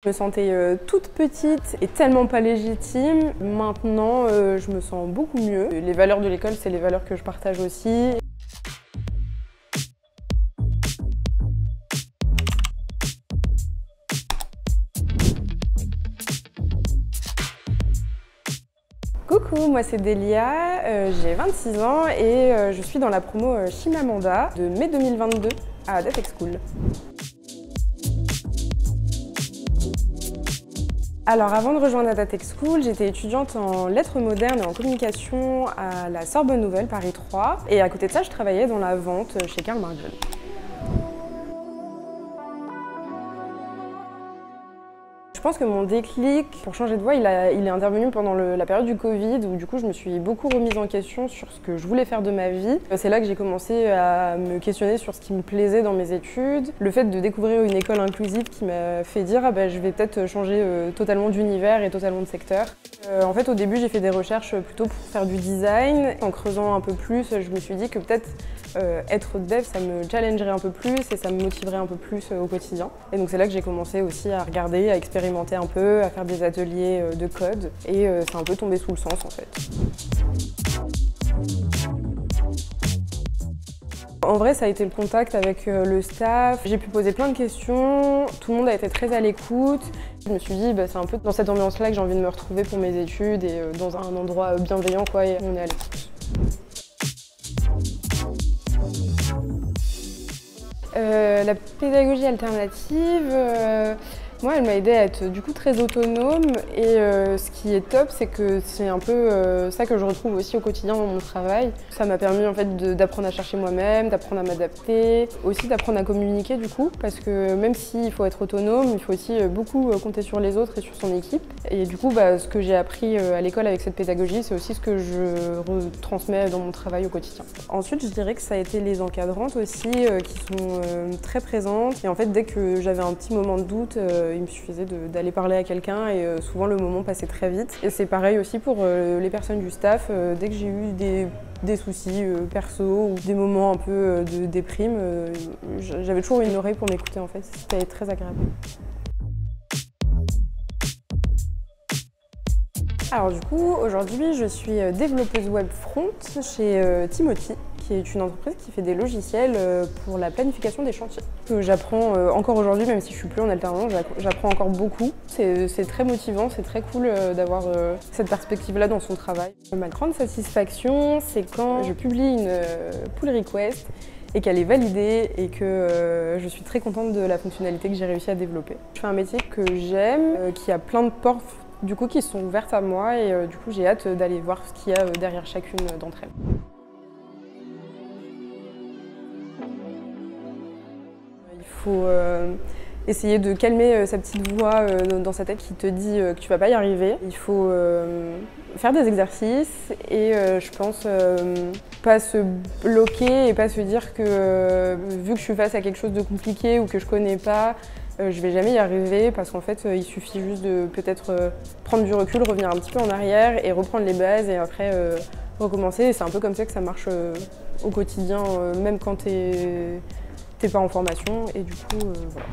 Je me sentais toute petite et tellement pas légitime. Maintenant, je me sens beaucoup mieux. Les valeurs de l'école, c'est les valeurs que je partage aussi. Coucou, moi c'est Delia, j'ai 26 ans et je suis dans la promo Chimamanda de mai 2022 à Datech School. Alors avant de rejoindre Datech School, j'étais étudiante en lettres modernes et en communication à la Sorbonne Nouvelle Paris 3 et à côté de ça je travaillais dans la vente chez Karl Marx. Je pense que mon déclic pour changer de voie, il est intervenu pendant la période du Covid où du coup je me suis beaucoup remise en question sur ce que je voulais faire de ma vie. C'est là que j'ai commencé à me questionner sur ce qui me plaisait dans mes études. Le fait de découvrir une école inclusive qui m'a fait dire je vais peut-être changer totalement d'univers et totalement de secteur. En fait au début j'ai fait des recherches plutôt pour faire du design. En creusant un peu plus, je me suis dit que peut-être être dev ça me challengerait un peu plus et ça me motiverait un peu plus au quotidien. Et donc c'est là que j'ai commencé aussi à regarder, à expérimenter un peu, à faire des ateliers de code et c'est un peu tombé sous le sens en fait. En vrai, ça a été le contact avec le staff. J'ai pu poser plein de questions, tout le monde a été très à l'écoute. Je me suis dit, c'est un peu dans cette ambiance-là que j'ai envie de me retrouver pour mes études et dans un endroit bienveillant quoi, et on est à l'écoute. La pédagogie alternative, moi elle m'a aidée à être du coup très autonome et ce qui est top c'est que c'est un peu ça que je retrouve aussi au quotidien dans mon travail. Ça m'a permis en fait d'apprendre à chercher moi-même, d'apprendre à m'adapter, aussi d'apprendre à communiquer du coup parce que même s'il faut être autonome, il faut aussi beaucoup compter sur les autres et sur son équipe. Et du coup ce que j'ai appris à l'école avec cette pédagogie c'est aussi ce que je retransmets dans mon travail au quotidien. Ensuite je dirais que ça a été les encadrantes aussi qui sont très présentes et en fait dès que j'avais un petit moment de doute, il me suffisait d'aller parler à quelqu'un et souvent le moment passait très vite. Et c'est pareil aussi pour les personnes du staff, dès que j'ai eu des soucis perso ou des moments un peu de déprime, j'avais toujours une oreille pour m'écouter en fait, c'était très agréable. Alors du coup, aujourd'hui je suis développeuse web front chez Timothy, qui est une entreprise qui fait des logiciels pour la planification des chantiers. J'apprends encore aujourd'hui, même si je suis plus en alternance, j'apprends encore beaucoup. C'est très motivant, c'est très cool d'avoir cette perspective-là dans son travail. Ma grande satisfaction, c'est quand je publie une pull request et qu'elle est validée et que je suis très contente de la fonctionnalité que j'ai réussi à développer. Je fais un métier que j'aime, qui a plein de portes du coup qui sont ouvertes à moi et du coup j'ai hâte d'aller voir ce qu'il y a derrière chacune d'entre elles. Il faut essayer de calmer sa petite voix dans sa tête qui te dit que tu vas pas y arriver. Il faut faire des exercices et je pense pas se bloquer et pas se dire que vu que je suis face à quelque chose de compliqué ou que je connais pas, je vais jamais y arriver parce qu'en fait il suffit juste de peut-être prendre du recul, revenir un petit peu en arrière et reprendre les bases et après recommencer. C'est un peu comme ça que ça marche au quotidien, même quand t'es pas en formation et du coup voilà.